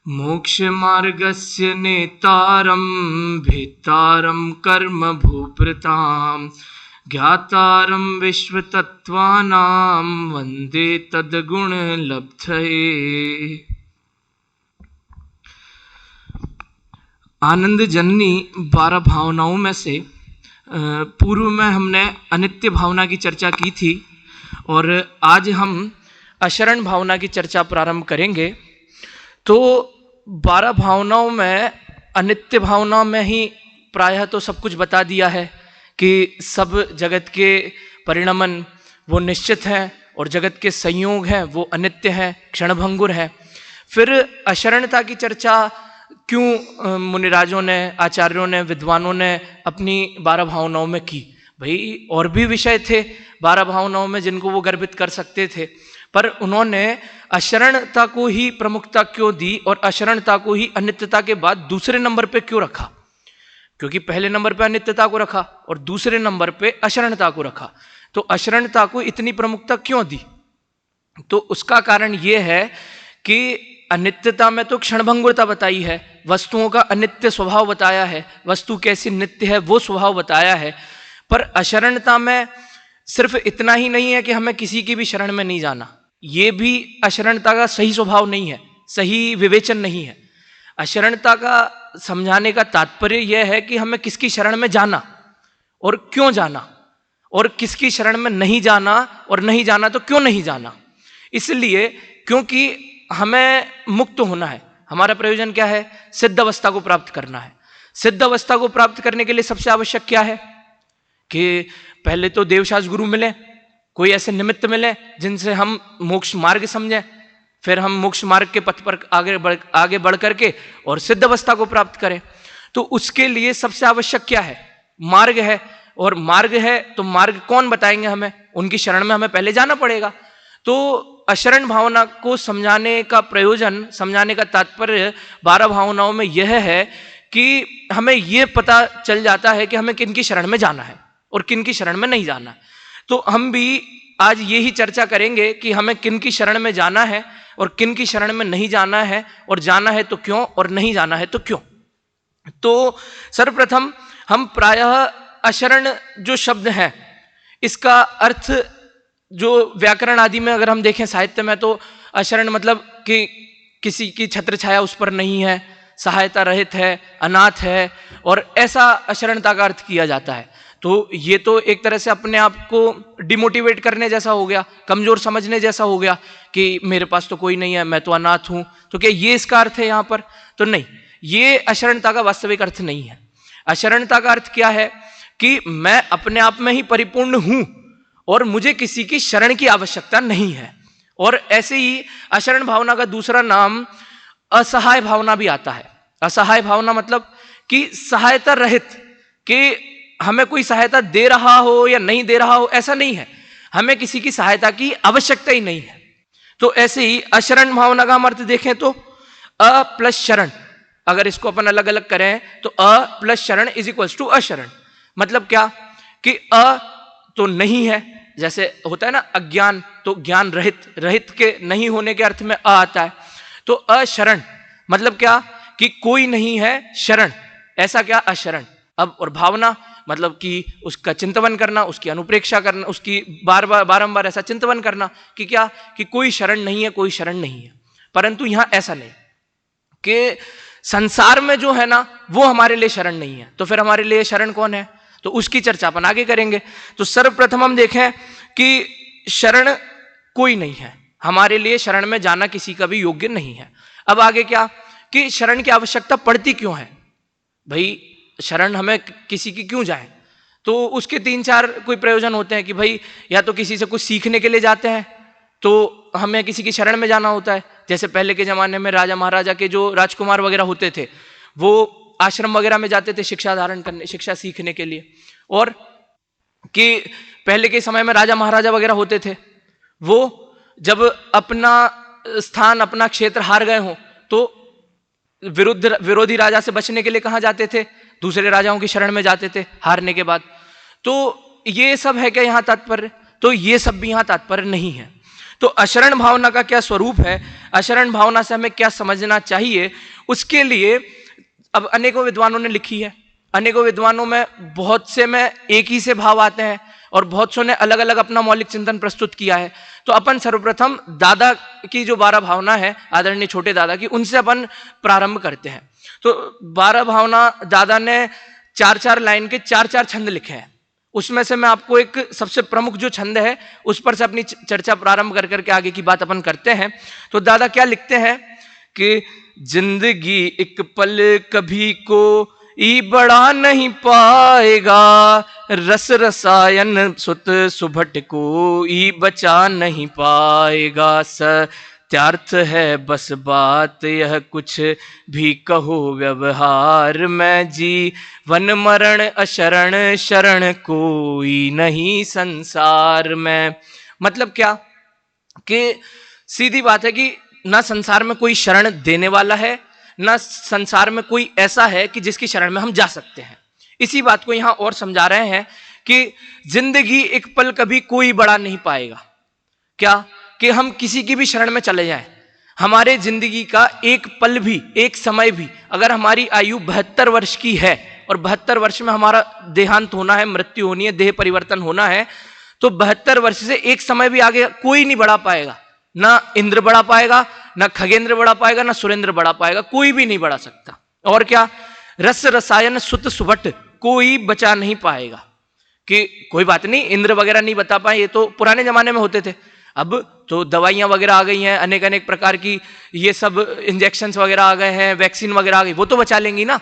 मोक्षमार्गस्य नेतारं भेत्तारं कर्मभूभृतां ज्ञातारं विश्वतत्त्वानां वन्दे तद्गुणलब्धये। आनंद जननी 12 भावनाओं में से पूर्व में हमने अनित्य भावना की चर्चा की थी और आज हम अशरण भावना की चर्चा प्रारंभ करेंगे। तो 12 भावनाओं में अनित्य भावना में ही प्रायः तो सब कुछ बता दिया है कि सब जगत के परिणमन वो निश्चित हैं और जगत के संयोग हैं वो अनित्य हैं, क्षणभंगुर हैं। फिर अशरणता की चर्चा क्यों मुनिराजों ने, आचार्यों ने, विद्वानों ने अपनी 12 भावनाओं में की। भाई और भी विषय थे 12 भावनाओं में जिनको वो गर्भित कर सकते थे, पर उन्होंने अशरणता को ही प्रमुखता क्यों दी और अशरणता को ही अनित्यता के बाद दूसरे नंबर पे क्यों रखा? क्योंकि पहले नंबर पे अनित्यता को रखा और दूसरे नंबर पे अशरणता को रखा, तो अशरणता को इतनी प्रमुखता क्यों दी? तो उसका कारण यह है कि अनित्यता में तो क्षणभंगुरता बताई है, वस्तुओं का अनित्य स्वभाव बताया है, वस्तु कैसी नित्य है वो स्वभाव बताया है। पर अशरणता में सिर्फ इतना ही नहीं है कि हमें किसी की भी शरण में नहीं जाना, ये भी अशरणता का सही स्वभाव नहीं है, सही विवेचन नहीं है। अशरणता का समझाने का तात्पर्य यह है कि हमें किसकी शरण में जाना और क्यों जाना, और किसकी शरण में नहीं जाना और नहीं जाना तो क्यों नहीं जाना। इसलिए क्योंकि हमें मुक्त होना है, हमारा प्रयोजन क्या है? सिद्ध अवस्था को प्राप्त करना है। सिद्ध अवस्था को प्राप्त करने के लिए सबसे आवश्यक क्या है कि पहले तो देवशास्त्र गुरु मिले, कोई ऐसे निमित्त मिले जिनसे हम मोक्ष मार्ग समझें, फिर हम मोक्ष मार्ग के पथ पर आगे बढ़ करके और सिद्ध अवस्था को प्राप्त करें। तो उसके लिए सबसे आवश्यक क्या है? मार्ग है। और मार्ग है तो मार्ग कौन बताएंगे हमें? उनकी शरण में हमें पहले जाना पड़ेगा। तो अशरण भावना को समझाने का प्रयोजन, समझाने का तात्पर्य 12 भावनाओं में यह है कि हमें यह पता चल जाता है कि हमें किन की शरण में जाना है और किन की शरण में नहीं जाना। तो हम भी आज यही चर्चा करेंगे कि हमें किन की शरण में जाना है और किन की शरण में नहीं जाना है, और जाना है तो क्यों और नहीं जाना है तो क्यों। तो सर्वप्रथम हम प्रायः अशरण जो शब्द है इसका अर्थ जो व्याकरण आदि में अगर हम देखें, साहित्य में, तो अशरण मतलब कि किसी की छत्र छाया उस पर नहीं है, सहायता रहित है, अनाथ है, और ऐसा अशरणता का अर्थ किया जाता है। तो ये तो एक तरह से अपने आप को डिमोटिवेट करने जैसा हो गया, कमजोर समझने जैसा हो गया कि मेरे पास तो कोई नहीं है, मैं तो अनाथ हूं। तो क्या ये इसका अर्थ है यहां पर? तो नहीं, ये अशरणता का वास्तविक अर्थ नहीं है। अशरणता का अर्थ क्या है कि मैं अपने आप में ही परिपूर्ण हूं और मुझे किसी की शरण की आवश्यकता नहीं है। और ऐसे ही अशरण भावना का दूसरा नाम असहाय भावना भी आता है। असहाय भावना मतलब कि सहायता रहित, कि हमें कोई सहायता दे रहा हो या नहीं दे रहा हो ऐसा नहीं है, हमें किसी की सहायता की आवश्यकता ही नहीं है। तो ऐसे ही अशरण भावना का हम अर्थ देखें तो अ प्लस शरण, अगर इसको अपन अलग अलग करें तो अ प्लस शरण इज इक्वल्स टू अशरण। मतलब क्या कि अ तो नहीं है, जैसे होता है ना अज्ञान, तो ज्ञान रहित, रहित के नहीं होने के अर्थ में अ आता है। तो अशरण मतलब क्या कि कोई नहीं है शरण, ऐसा क्या? अशरण। अब और भावना मतलब कि उसका चिंतन करना, उसकी अनुप्रेक्षा करना, उसकी बारंबार ऐसा चिंतन करना कि क्या कि कोई शरण नहीं है, कोई शरण नहीं है। परंतु यहां ऐसा नहीं कि संसार में जो है ना वो हमारे लिए शरण नहीं है, तो फिर हमारे लिए शरण कौन है? तो उसकी चर्चा अपन आगे करेंगे। तो सर्वप्रथम हम देखें कि शरण कोई नहीं है, हमारे लिए शरण में जाना किसी का भी योग्य नहीं है। अब आगे क्या कि शरण की आवश्यकता पड़ती क्यों है? भाई शरण हमें किसी की क्यों जाए? तो उसके 3-4 कोई प्रयोजन होते हैं कि भाई या तो किसी से कुछ सीखने के लिए जाते हैं तो हमें किसी की शरण में जाना होता है। जैसे पहले के जमाने में राजा महाराजा के जो राजकुमार वगैरह होते थे वो आश्रम वगैरह में जाते थे शिक्षा धारण करने, शिक्षा सीखने के लिए। और कि पहले के समय में राजा महाराजा वगैरह होते थे, वो जब अपना स्थान, अपना क्षेत्र हार गए हों तो विरोधी राजा से बचने के लिए कहां जाते थे? दूसरे राजाओं की शरण में जाते थे हारने के बाद। तो ये सब है क्या यहां तात्पर्य? तो ये सब भी यहां तात्पर्य नहीं है। तो अशरण भावना का क्या स्वरूप है, अशरण भावना से हमें क्या समझना चाहिए, उसके लिए अब अनेकों विद्वानों ने लिखी है। अनेकों विद्वानों में बहुत से में एक ही से भाव आते हैं और बहुत सौ ने अलग अलग अपना मौलिक चिंतन प्रस्तुत किया है। तो अपन सर्वप्रथम दादा की जो 12 भावना है, आदरणीय छोटे दादा की, उनसे अपन प्रारंभ करते हैं। तो 12 भावना दादा ने 4-4 लाइन के 4-4 छंद लिखे हैं। उसमें से मैं आपको एक सबसे प्रमुख जो छंद है उस पर से अपनी चर्चा प्रारंभ कर करके आगे की बात अपन करते हैं। तो दादा क्या लिखते हैं कि जिंदगी एक पल कभी को ई बड़ा नहीं पाएगा, रस रसायन सुत सुभट को ई बचा नहीं पाएगा। सत्यार्थ है बस बात यह कुछ भी कहो व्यवहार में, जीवन मरण अशरण शरण कोई नहीं संसार में। मतलब क्या कि सीधी बात है कि ना संसार में कोई शरण देने वाला है, ना संसार में कोई ऐसा है कि जिसकी शरण में हम जा सकते हैं। इसी बात को यहां और समझा रहे हैं कि जिंदगी एक पल कभी कोई बड़ा नहीं पाएगा। क्या कि हम किसी की भी शरण में चले जाएं, हमारे जिंदगी का एक पल भी, एक समय भी, अगर हमारी आयु 72 वर्ष की है और 72 वर्ष में हमारा देहांत होना है, मृत्यु होनी है, देह परिवर्तन होना है, तो 72 वर्ष से एक समय भी आगे कोई नहीं बढ़ा पाएगा। ना इंद्र बढ़ा पाएगा, ना खगेंद्र बढ़ा पाएगा, ना सुरेंद्र बढ़ा पाएगा, कोई भी नहीं बढ़ा सकता। और क्या, रस रसायन सुत सुभट कोई बचा नहीं पाएगा। कि कोई बात नहीं, इंद्र वगैरह नहीं बता पाए, ये तो पुराने जमाने में होते थे। अब तो दवाइयां वगैरह आ गई हैं, अनेक अनेक प्रकार की, ये सब इंजेक्शंस वगैरह आ गए हैं, वैक्सीन वगैरह आ गई, वो तो बचा लेंगी ना।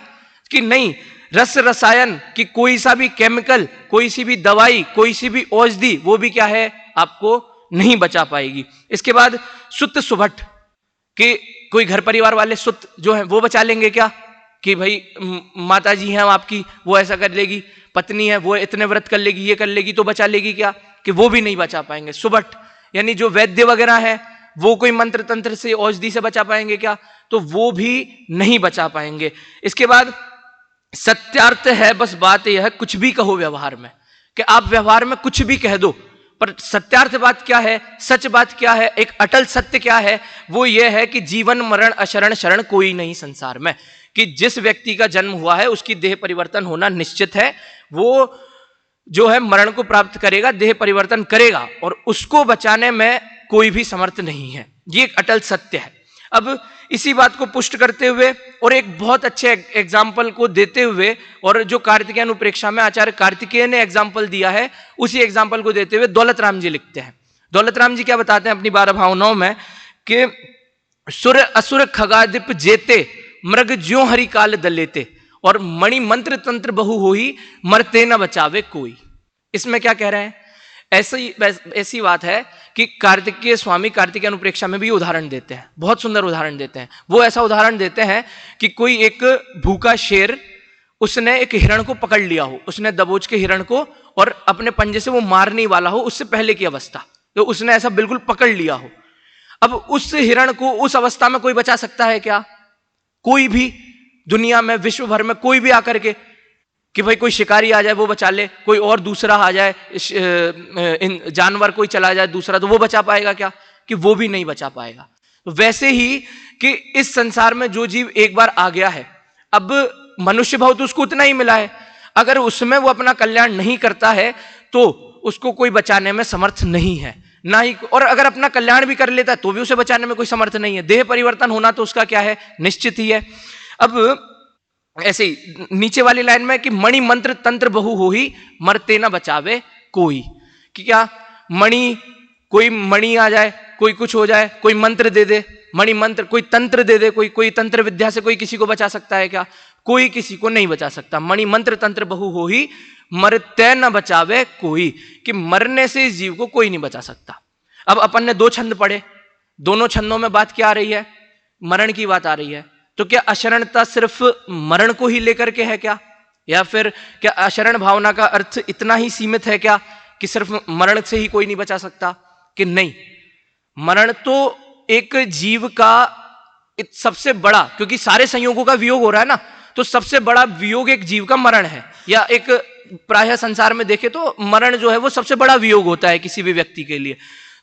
कि नहीं, रस रसायन की कोई सा भी केमिकल, कोई सी भी दवाई, कोई सी भी औषधि, वो भी क्या है, आपको नहीं बचा पाएगी। इसके बाद सुत सुभट कि कोई घर परिवार वाले सुत जो है वो बचा लेंगे क्या, कि भाई माता जी हैं आपकी, वो ऐसा कर लेगी, पत्नी है वो इतने व्रत कर लेगी, ये कर लेगी, तो बचा लेगी क्या, कि वो भी नहीं बचा पाएंगे। सुभट यानी जो वैद्य वगैरह है वो कोई मंत्र तंत्र से, औषधि से बचा पाएंगे क्या, तो वो भी नहीं बचा पाएंगे। इसके बाद सत्यार्थ है बस बात यह कुछ भी कहो व्यवहार में, कि आप व्यवहार में कुछ भी कह दो, पर सत्यार्थ बात क्या है, सच बात क्या है, एक अटल सत्य क्या है, वो ये है कि जीवन मरण अशरण शरण कोई नहीं संसार में। कि जिस व्यक्ति का जन्म हुआ है उसकी देह परिवर्तन होना निश्चित है, वो जो है मरण को प्राप्त करेगा, देह परिवर्तन करेगा, और उसको बचाने में कोई भी समर्थ नहीं है। ये एक अटल सत्य है। अब इसी बात को पुष्ट करते हुए और एक बहुत अच्छे एग्जाम्पल को देते हुए, और जो कार्तिकेय अनुप्रेक्षा में आचार्य कार्तिकेय ने एग्जाम्पल दिया है, उसी एग्जाम्पल को देते हुए दौलत राम जी लिखते हैं। दौलत राम जी क्या बताते हैं अपनी 12 भावनाओं में कि सुर असुर खगादिप जेते, मृग ज्यों हरि काल दलेते, और मणि मंत्र तंत्र बहु होई, मरते न बचावे कोई। इसमें क्या कह रहे हैं, ऐसी बात है कि कार्तिकेय स्वामी कार्तिकेय अनुप्रेक्षा में भी उदाहरण देते हैं, बहुत सुंदर उदाहरण देते हैं। वो ऐसा उदाहरण देते हैं कि कोई एक भूखा शेर, उसने एक हिरण को पकड़ लिया हो, उसने दबोच के हिरण को, और अपने पंजे से वो मारने वाला हो, उससे पहले की अवस्था, तो उसने ऐसा बिल्कुल पकड़ लिया हो। अब उस हिरण को उस अवस्था में कोई बचा सकता है क्या, कोई भी दुनिया में, विश्व भर में कोई भी आकर के, कि भाई कोई शिकारी आ जाए वो बचा ले, कोई और दूसरा आ जाए, जानवर कोई चला जाए दूसरा, तो वो बचा पाएगा क्या, कि वो भी नहीं बचा पाएगा। तो वैसे ही कि इस संसार में जो जीव एक बार आ गया है, अब मनुष्य भाव तो उसको उतना ही मिला है, अगर उसमें वो अपना कल्याण नहीं करता है तो उसको कोई बचाने में समर्थ नहीं है, ना ही, और अगर अपना कल्याण भी कर लेता है तो भी उसे बचाने में कोई समर्थ नहीं है। देह परिवर्तन होना तो उसका क्या है, निश्चित ही है। अब ऐसे ही नीचे वाली लाइन में कि मणि मंत्र तंत्र बहु होही, मरते न बचावे कोई। कि क्या, मणि, कोई मणि आ जाए, कोई कुछ हो जाए, कोई मंत्र दे दे, मणि मंत्र, कोई तंत्र दे दे, कोई तंत्र विद्या से कोई किसी को बचा सकता है क्या, कोई किसी को नहीं बचा सकता। मणि मंत्र तंत्र बहु होही, मरते न बचावे कोई, कि मरने से इस जीव को कोई नहीं बचा सकता। अब अपन ने 2 छंद पढ़े, दोनों छंदों में बात क्या आ रही है, मरण की बात आ रही है। तो क्या अशरणता सिर्फ मरण को ही लेकर के है क्या, या फिर क्या अशरण भावना का अर्थ इतना ही सीमित है क्या कि सिर्फ मरण से ही कोई नहीं बचा सकता, कि नहीं, मरण तो एक जीव का सबसे बड़ा, क्योंकि सारे संयोगों का वियोग हो रहा है ना, तो सबसे बड़ा वियोग एक जीव का मरण है। या एक प्रायः संसार में देखे तो मरण जो है वो सबसे बड़ा वियोग होता है किसी भी व्यक्ति के लिए।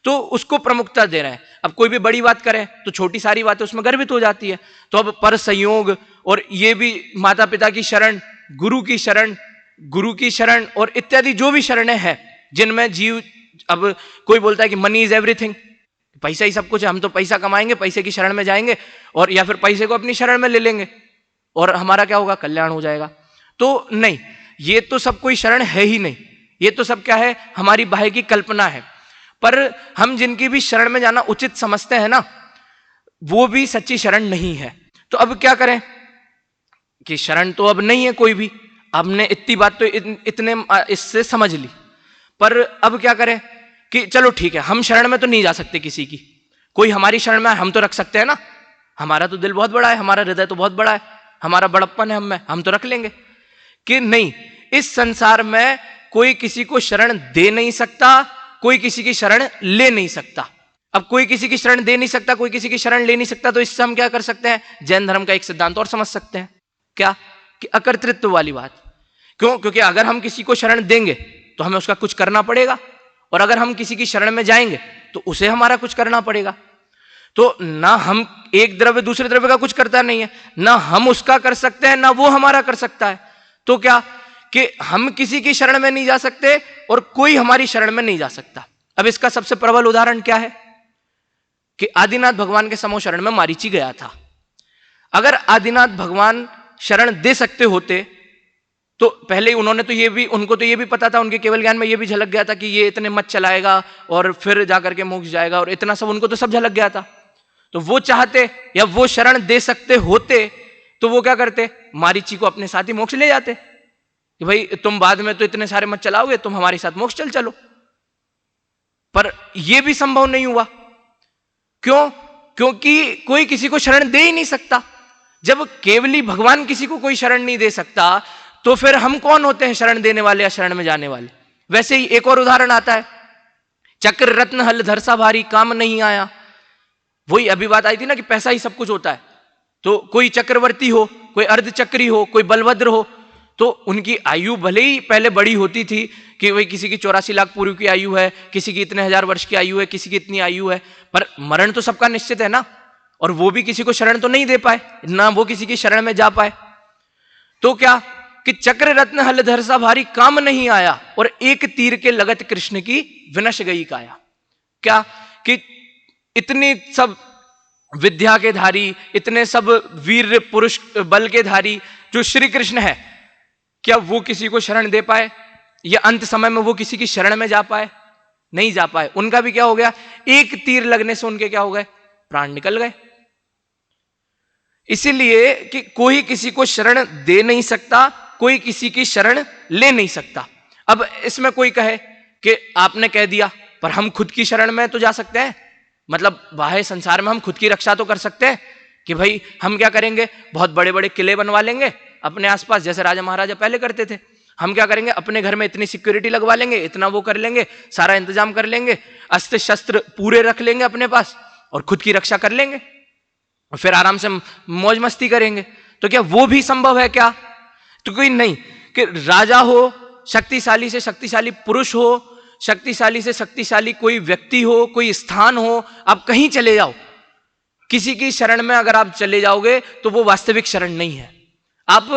तो उसको प्रमुखता दे रहे हैं। अब कोई भी बड़ी बात करें तो छोटी सारी बातें उसमें गर्भित हो जाती है। तो अब पर संयोग और ये भी माता पिता की शरण, गुरु की शरण और इत्यादि जो भी शरणें हैं जिनमें जीव, अब कोई बोलता है कि मनी इज एवरीथिंग, पैसा ही सब कुछ है, हम तो पैसा कमाएंगे, पैसे की शरण में जाएंगे और या फिर पैसे को अपनी शरण में ले लेंगे और हमारा क्या होगा, कल्याण हो जाएगा। तो नहीं, ये तो सब कोई शरण है ही नहीं, ये तो सब क्या है, हमारी बाह्य की कल्पना है। पर हम जिनकी भी शरण में जाना उचित समझते हैं ना, वो भी सच्ची शरण नहीं है। तो अब क्या करें कि शरण तो अब नहीं है कोई भी, हमने इतनी बात तो इतने इससे समझ ली, पर अब क्या करें कि चलो ठीक है, हम शरण में तो नहीं जा सकते किसी की, कोई हमारी शरण में हम तो रख सकते हैं ना, हमारा तो दिल बहुत बड़ा है, हमारा हृदय तो बहुत बड़ा है, हमारा बड़प्पन है हम तो रख लेंगे। कि नहीं, इस संसार में कोई किसी को शरण दे नहीं सकता, कोई किसी की शरण ले नहीं सकता। अब कोई किसी की शरण दे नहीं सकता, कोई किसी की शरण ले नहीं सकता, तो इससे हम क्या कर सकते हैं, जैन धर्म का एक सिद्धांत और समझ सकते हैं, क्या कि अकर्तृत्व वाली बात। क्यों? क्योंकि अगर हम किसी को शरण देंगे तो हमें उसका कुछ करना पड़ेगा, और अगर हम किसी की शरण में जाएंगे तो उसे हमारा कुछ करना पड़ेगा। तो ना हम एक द्रव्य दूसरे द्रव्य का कुछ करता नहीं है, ना हम उसका कर सकते हैं, ना वो हमारा कर सकता है। तो क्या कि हम किसी की शरण में नहीं जा सकते और कोई हमारी शरण में नहीं जा सकता। अब इसका सबसे प्रबल उदाहरण क्या है कि आदिनाथ भगवान के समो शरण में मारीची गया था। अगर आदिनाथ भगवान शरण दे सकते होते तो पहले उन्होंने तो उनको तो ये भी पता था, उनके केवल ज्ञान में ये भी झलक गया था कि ये इतने मत चलाएगा और फिर जाकर के मोक्ष जाएगा, और इतना सब उनको तो सब झलक गया था। तो वो चाहते या वो शरण दे सकते होते तो वो क्या करते, मारीची को अपने साथ ही मोक्ष ले जाते कि भाई तुम बाद में तो इतने सारे मत चलाओगे, तुम हमारे साथ मोक्ष चलो। पर यह भी संभव नहीं हुआ। क्यों? क्योंकि कोई किसी को शरण दे ही नहीं सकता। जब केवली भगवान किसी को कोई शरण नहीं दे सकता तो फिर हम कौन होते हैं शरण देने वाले या शरण में जाने वाले। वैसे ही एक और उदाहरण आता है, चक्र रत्न हल धरसा भारी काम नहीं आया। वही अभी बात आई थी ना कि पैसा ही सब कुछ होता है। तो कोई चक्रवर्ती हो, कोई अर्धचक्री हो, कोई बलभद्र हो, तो उनकी आयु भले ही पहले बड़ी होती थी कि वही किसी की 84 लाख पूर्व की आयु है, किसी की इतने हजार वर्ष की आयु है, किसी की इतनी आयु है, पर मरण तो सबका निश्चित है ना। और वो भी किसी को शरण तो नहीं दे पाए, ना वो किसी की शरण में जा पाए। तो क्या कि चक्र रत्न हल धरसा भारी काम नहीं आया, और एक तीर के लगत कृष्ण की विनश गई काया। क्या कि इतनी सब विद्या के धारी, इतने सब वीर पुरुष बल के धारी जो श्री कृष्ण है, क्या वो किसी को शरण दे पाए या अंत समय में वो किसी की शरण में जा पाए? नहीं जा पाए। उनका भी क्या हो गया, एक तीर लगने से उनके क्या हो गए, प्राण निकल गए। इसीलिए कि कोई किसी को शरण दे नहीं सकता, कोई किसी की शरण ले नहीं सकता। अब इसमें कोई कहे कि आपने कह दिया, पर हम खुद की शरण में तो जा सकते हैं, मतलब बाह्य संसार में हम खुद की रक्षा तो कर सकते हैं कि भाई हम क्या करेंगे, बहुत बड़े बड़े किले बनवा लेंगे अपने आसपास, जैसे राजा महाराजा पहले करते थे। हम क्या करेंगे, अपने घर में इतनी सिक्योरिटी लगवा लेंगे, इतना वो कर लेंगे, सारा इंतजाम कर लेंगे, अस्त्र शस्त्र पूरे रख लेंगे अपने पास और खुद की रक्षा कर लेंगे और फिर आराम से मौज मस्ती करेंगे। तो क्या वो भी संभव है क्या? तो कोई नहीं कि राजा हो, शक्तिशाली से शक्तिशाली पुरुष हो, शक्तिशाली से शक्तिशाली कोई व्यक्ति हो, कोई स्थान हो, आप कहीं चले जाओ, किसी की शरण में अगर आप चले जाओगे तो वो वास्तविक शरण नहीं है। आप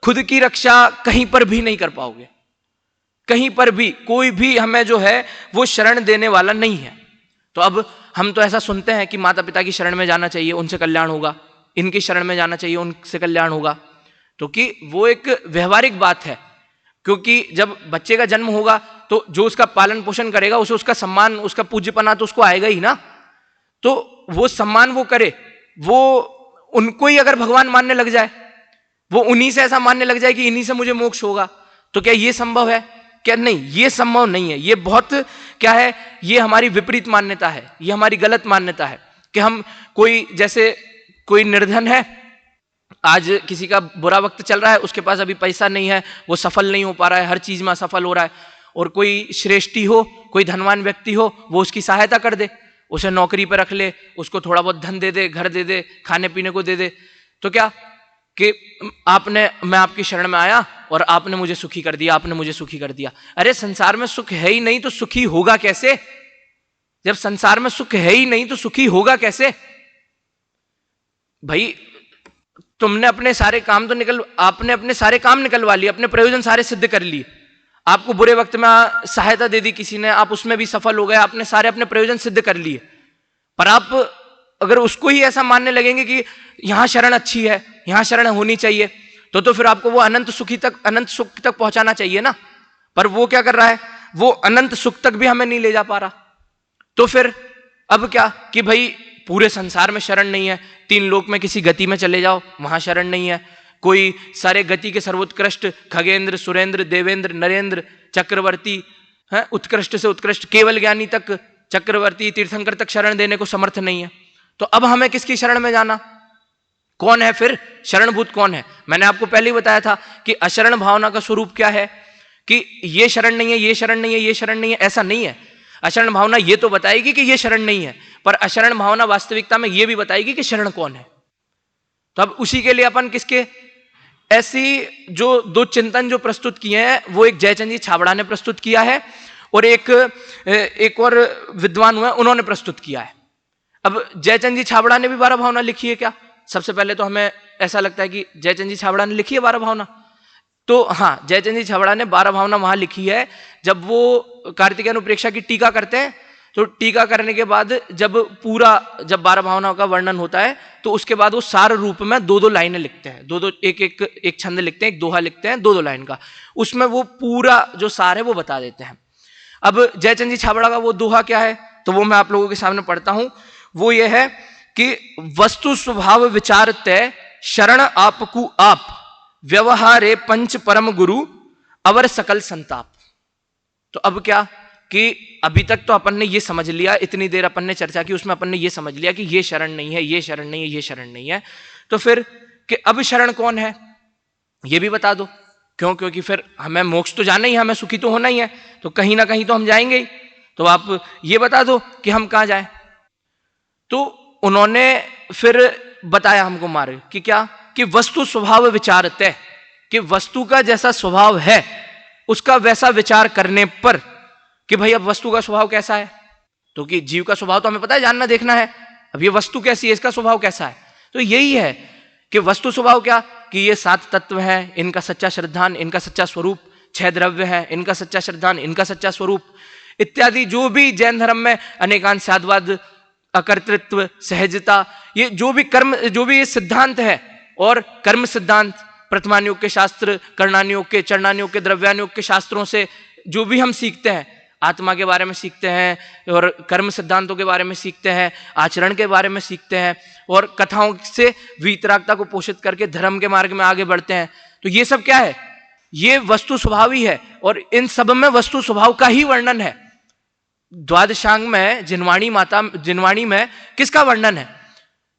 खुद की रक्षा कहीं पर भी नहीं कर पाओगे, कहीं पर भी कोई भी हमें जो है वो शरण देने वाला नहीं है। तो अब हम तो ऐसा सुनते हैं कि माता पिता की शरण में जाना चाहिए, उनसे कल्याण होगा, इनकी शरण में जाना चाहिए, उनसे कल्याण होगा। तो कि वो एक व्यवहारिक बात है, क्योंकि जब बच्चे का जन्म होगा तो जो उसका पालन पोषण करेगा उसे उसका सम्मान, उसका पूज्यपना तो उसको आएगा ही ना। तो वो सम्मान वो करे, वो उनको ही अगर भगवान मानने लग जाए, वो उन्हीं से ऐसा मानने लग जाए कि इन्हीं से मुझे मोक्ष होगा, तो क्या ये संभव है? क्या नहीं, ये संभव नहीं है। ये बहुत क्या है, ये हमारी विपरीत मान्यता है, ये हमारी गलत मान्यता है कि हम कोई, जैसे कोई निर्धन है, आज किसी का बुरा वक्त चल रहा है, उसके पास अभी पैसा नहीं है, वो सफल नहीं हो पा रहा है, हर चीज में असफल हो रहा है, और कोई श्रेष्ठी हो, कोई धनवान व्यक्ति हो, वो उसकी सहायता कर दे, उसे नौकरी पर रख ले, उसको थोड़ा बहुत धन दे दे, घर दे दे, खाने पीने को दे दे। तो क्या कि मैं आपकी शरण में आया और आपने मुझे सुखी कर दिया, आपने मुझे सुखी कर दिया। अरे संसार में सुख है ही नहीं तो सुखी होगा कैसे? जब संसार में सुख है ही नहीं तो सुखी होगा कैसे? भाई तुमने अपने सारे काम तो आपने अपने सारे काम निकलवा लिए, अपने प्रयोजन सारे सिद्ध कर लिए, आपको बुरे वक्त में सहायता दे दी किसी ने, आप उसमें भी सफल हो गए, आपने सारे अपने प्रयोजन सिद्ध कर लिए। पर आप अगर उसको ही ऐसा मानने लगेंगे कि यहां शरण अच्छी है, यहां शरण होनी चाहिए, तो फिर आपको वो अनंत सुख तक पहुंचाना चाहिए ना। पर वो क्या कर रहा है, वो अनंत सुख तक भी हमें नहीं ले जा पा रहा। तो फिर अब क्या कि भाई पूरे संसार में शरण नहीं है, 3 लोक में किसी गति में चले जाओ, वहां शरण नहीं है। कोई सारे गति के सर्वोत्कृष्ट खगेंद्र, सुरेंद्र, देवेंद्र, नरेंद्र, चक्रवर्ती है, उत्कृष्ट से उत्कृष्ट केवल ज्ञानी तक, चक्रवर्ती तीर्थंकर तक शरण देने को समर्थ नहीं है। तो अब हमें किसकी शरण में जाना? कौन है फिर शरणभूत? कौन है? मैंने आपको पहले ही बताया था कि अशरण भावना का स्वरूप क्या है, कि ये शरण नहीं है, ये शरण नहीं है, ये शरण नहीं है, ऐसा नहीं है। अशरण भावना ये तो बताएगी कि ये शरण नहीं है, पर अशरण भावना वास्तविकता में ये भी बताएगी कि शरण कौन है। तो अब उसी के लिए अपन किसके ऐसी जो 2 चिंतन जो प्रस्तुत किए हैं, वो एक जयचंद जी छाबड़ा ने प्रस्तुत किया है और एक और विद्वान हुए उन्होंने प्रस्तुत किया है। अब जयचंद जी छाबड़ा ने भी 12 भावना लिखी है क्या? सबसे पहले तो हमें ऐसा लगता है कि जयचंद जी छाबड़ा ने लिखी है 12 भावना। तो हाँ, जयचंद जी छाबड़ा ने 12 भावना वहां लिखी है। जब वो कार्तिकेय प्रेक्षा की टीका करते हैं, तो टीका करने के बाद जब 12 भावनाओं का वर्णन होता है, तो उसके बाद वो सार रूप में 2-2 लाइनें लिखते हैं, एक छंद लिखते हैं, एक दोहा लिखते हैं 2-2 लाइन का। उसमें वो पूरा जो सार है वो बता देते हैं। अब जयचंद जी छाबड़ा का वो दोहा क्या है, तो वो मैं आप लोगों के सामने पढ़ता हूं। वो ये है कि वस्तु स्वभाव विचार तय, शरण आपकू आप, व्यवहारे पंच परम गुरु, अवर सकल संताप। तो अब क्या कि अभी तक तो अपन ने ये समझ लिया, इतनी देर अपन ने चर्चा की, उसमें अपन ने ये समझ लिया कि ये शरण नहीं है, ये शरण नहीं है, ये शरण नहीं है। तो फिर कि अब शरण कौन है ये भी बता दो। क्यों? क्योंकि फिर हमें मोक्ष तो जाना ही है, हमें सुखी तो होना ही है, तो कहीं ना कहीं तो हम जाएंगे ही। तो आप ये बता दो कि हम कहां जाएं। तो उन्होंने फिर बताया हमको मार्ग कि क्या, कि वस्तु स्वभाव विचार तय, कि वस्तु का जैसा स्वभाव है उसका वैसा विचार करने पर, कि भाई अब वस्तु का स्वभाव कैसा है, तो कि जीव का स्वभाव तो हमें पता है, जानना देखना है। अब ये वस्तु कैसी है, इसका स्वभाव कैसा है, तो यही है कि वस्तु स्वभाव क्या, कि ये 7 तत्व हैं, इनका सच्चा श्रद्धान, इनका सच्चा स्वरूप, 6 द्रव्य हैं, इनका सच्चा श्रद्धान, इनका सच्चा स्वरूप इत्यादि। जो भी जैन धर्म में अनेकांत साधवाद, अकर्तृत्व, सहजता, ये जो भी कर्म, जो भी ये सिद्धांत है, और कर्म सिद्धांत प्रथमानुयोग के शास्त्र, कर्णानुयोग के, चरणानुयोग के, द्रव्यानुयोग के शास्त्रों से जो भी हम सीखते हैं, आत्मा के बारे में सीखते हैं और कर्म सिद्धांतों के बारे में सीखते हैं, आचरण के बारे में सीखते हैं, और कथाओं से वीतरागता को पोषित करके धर्म के मार्ग में आगे बढ़ते हैं। तो ये सब क्या है, ये वस्तु स्वभाव ही है, और इन सब में वस्तु स्वभाव का ही वर्णन है। द्वादशांग में जिनवाणी में किसका वर्णन है?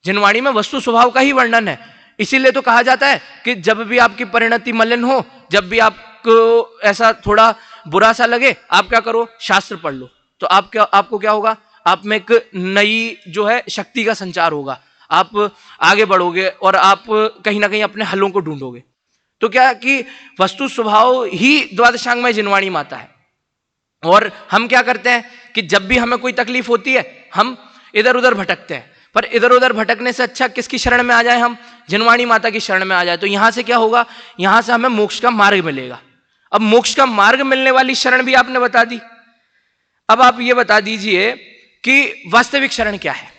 जिनवाणी में वस्तु स्वभाव का ही वर्णन है। इसीलिए तो कहा जाता है कि जब भी आपकी परिणति मलिन हो, जब भी आपको ऐसा थोड़ा बुरा सा लगे, आप क्या करो, शास्त्र पढ़ लो। तो आपको क्या होगा, आप में एक नई जो है शक्ति का संचार होगा, आप आगे बढ़ोगे और आप कहीं ना कहीं अपने हलों को ढूंढोगे। तो क्या कि वस्तु स्वभाव ही द्वादशांग में जिनवाणी माता है। और हम क्या करते हैं कि जब भी हमें कोई तकलीफ होती है, हम इधर उधर भटकते हैं, पर इधर उधर भटकने से अच्छा किसकी शरण में आ जाए, हम जिनवाणी माता की शरण में आ जाए। तो यहां से क्या होगा, यहां से हमें मोक्ष का मार्ग मिलेगा। अब मोक्ष का मार्ग मिलने वाली शरण भी आपने बता दी। अब आप ये बता दीजिए कि वास्तविक शरण क्या है।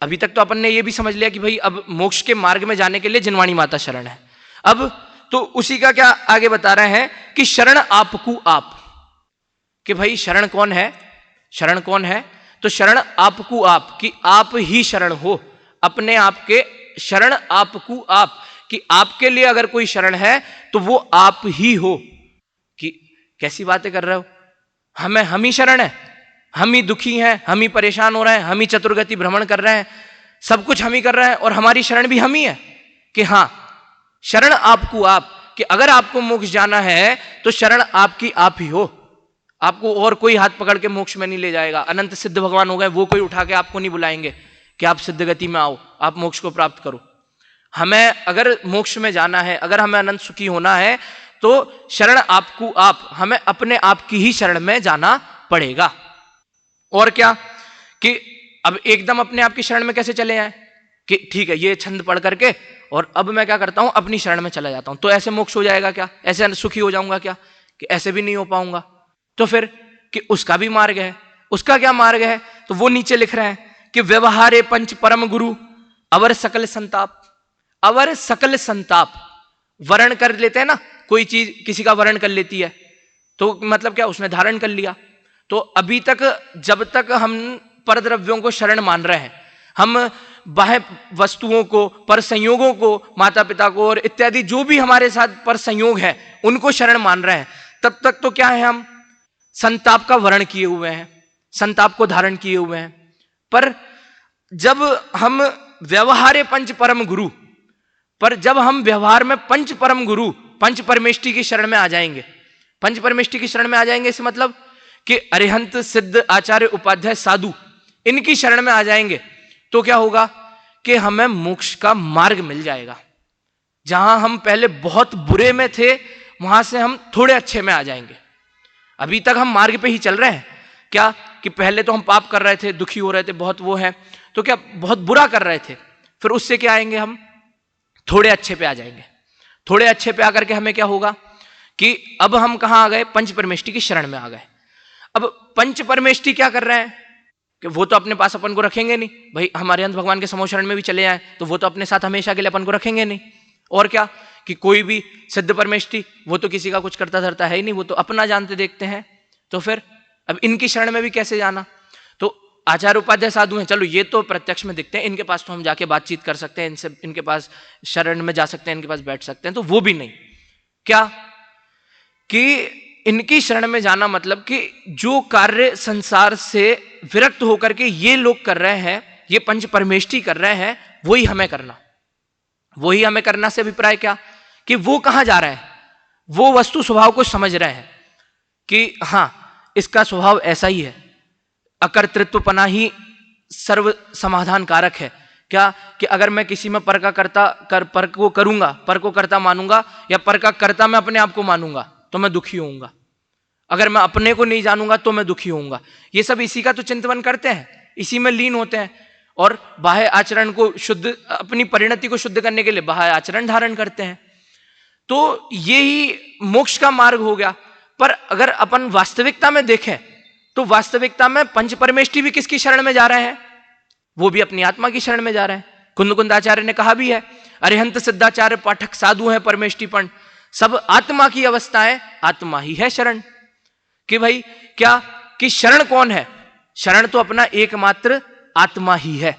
अभी तक तो अपन ने ये भी समझ लिया कि भाई अब मोक्ष के मार्ग में जाने के लिए जिनवाणी माता शरण है। अब तो उसी का क्या आगे बता रहे हैं कि शरण आपकू आप, कि भाई शरण कौन है, शरण कौन है, तो शरण आपकू आप, कि आप ही शरण हो अपने आप के। शरण आपकू आप, कि आपके लिए अगर कोई शरण है तो वो आप ही हो। कि कैसी बातें कर रहे हो, हम ही शरण है, हम ही दुखी हैं, हम ही परेशान हो रहे हैं, हम ही चतुर्गति भ्रमण कर रहे हैं, सब कुछ हम ही कर रहे हैं, और हमारी शरण भी हम ही है। कि हां, शरण आपको आप, कि अगर आपको मोक्ष जाना है तो शरण आपकी आप ही हो। आपको और कोई हाथ पकड़ के मोक्ष में नहीं ले जाएगा। अनंत सिद्ध भगवान हो गए, वो कोई उठा के आपको नहीं बुलाएंगे कि आप सिद्ध गति में आओ, आप मोक्ष को प्राप्त करो। हमें अगर मोक्ष में जाना है, अगर हमें अनंत सुखी होना है, तो शरण आपको आप, हमें अपने आप की ही शरण में जाना पड़ेगा। और क्या कि अब एकदम अपने आप की शरण में कैसे चले आए कि ठीक है ये छंद पढ़ करके और अब मैं क्या करता हूं, अपनी शरण में चला जाता हूं, तो ऐसे मोक्ष हो जाएगा क्या, ऐसे सुखी हो जाऊंगा क्या, कि ऐसे भी नहीं हो पाऊंगा। तो फिर कि उसका भी मार्ग है, उसका क्या मार्ग है, तो वो नीचे लिख रहे हैं कि व्यवहारे पंच परम गुरु अवर सकल संताप। अवर सकल संताप, वर्ण कर लेते हैं ना, कोई चीज किसी का वर्ण कर लेती है तो मतलब क्या, उसने धारण कर लिया। तो अभी तक जब तक हम परद्रव्यों को शरण मान रहे हैं, हम बाह्य वस्तुओं को, पर संयोगों को, माता पिता को और इत्यादि जो भी हमारे साथ पर संयोग है उनको शरण मान रहे हैं, तब तक तो क्या है, हम संताप का वर्ण किए हुए हैं, संताप को धारण किए हुए हैं। पर जब हम व्यवहारे पंच परम गुरु, पर जब हम व्यवहार में पंच परम गुरु, पंच परमेष्टि की शरण में आ जाएंगे, पंच परमेष्टि की शरण में आ जाएंगे, इस मतलब कि अरिहंत सिद्ध आचार्य उपाध्याय साधु इनकी शरण में आ जाएंगे, तो क्या होगा कि हमें मोक्ष का मार्ग मिल जाएगा। जहां हम पहले बहुत बुरे में थे वहां से हम थोड़े अच्छे में आ जाएंगे। अभी तक हम मार्ग पे ही चल रहे हैं, क्या कि पहले तो हम पाप कर रहे थे, दुखी हो रहे थे, बहुत वो है, तो क्या बहुत बुरा कर रहे थे, फिर उससे क्या आएंगे, हम थोड़े अच्छे पे आ जाएंगे। थोड़े अच्छे पे आकर के हमें क्या होगा कि अब हम कहां आ गए, पंच परमेष्टि की शरण में आ गए। अब पंच परमेष्टि क्या कर रहे हैं कि वो तो अपने पास अपन को रखेंगे नहीं भाई, हमारे अंत भगवान के समूह शरण में भी चले आए तो वो तो अपने साथ हमेशा के लिए अपन को रखेंगे नहीं। और क्या कि कोई भी सिद्ध परमेष्टि वो तो किसी का कुछ करता धरता है ही नहीं, वो तो अपना जानते देखते हैं। तो फिर अब इनकी शरण में भी कैसे जाना, तो आचार्य उपाध्याय साधु हैं, चलो ये तो प्रत्यक्ष में दिखते हैं, इनके पास तो हम जाके बातचीत कर सकते हैं, इनसे इनके पास शरण में जा सकते हैं, इनके पास बैठ सकते हैं, तो वो भी नहीं। क्या कि इनकी शरण में जाना मतलब कि जो कार्य संसार से विरक्त होकर के ये लोग कर रहे हैं, ये पंच परमेष्टि कर रहे हैं, वही हमें करना। वही हमें करना से अभिप्राय क्या कि वो कहां जा रहे हैं, वो वस्तु स्वभाव को समझ रहे हैं कि हां इसका स्वभाव ऐसा ही है, अकर्तृत्वपना ही सर्व समाधान कारक है। क्या कि अगर मैं किसी में पर का कर्ता पर को करूंगा, पर को कर्ता मानूंगा, या पर का कर्ता मैं अपने आप को मानूंगा तो मैं दुखी होऊंगा, अगर मैं अपने को नहीं जानूंगा तो मैं दुखी होऊंगा। ये सब इसी का तो चिंतन करते हैं, इसी में लीन होते हैं, और बाह्य आचरण को शुद्ध, अपनी परिणति को शुद्ध करने के लिए बाह्य आचरण धारण करते हैं। तो ये ही मोक्ष का मार्ग हो गया। पर अगर अपन वास्तविकता में देखें तो वास्तविकता में पंच परमेष्टि भी किसकी शरण में जा रहे हैं, वो भी अपनी आत्मा की शरण में जा रहे हैं। कुंदकुंदाचार्य ने कहा भी है, अरिहंत सिद्धाचार्य पाठक साधु है परमेष्टिपण, सब आत्मा की अवस्थाएं, आत्मा ही है शरण। कि भाई क्या कि शरण कौन है, शरण तो अपना एकमात्र आत्मा ही है।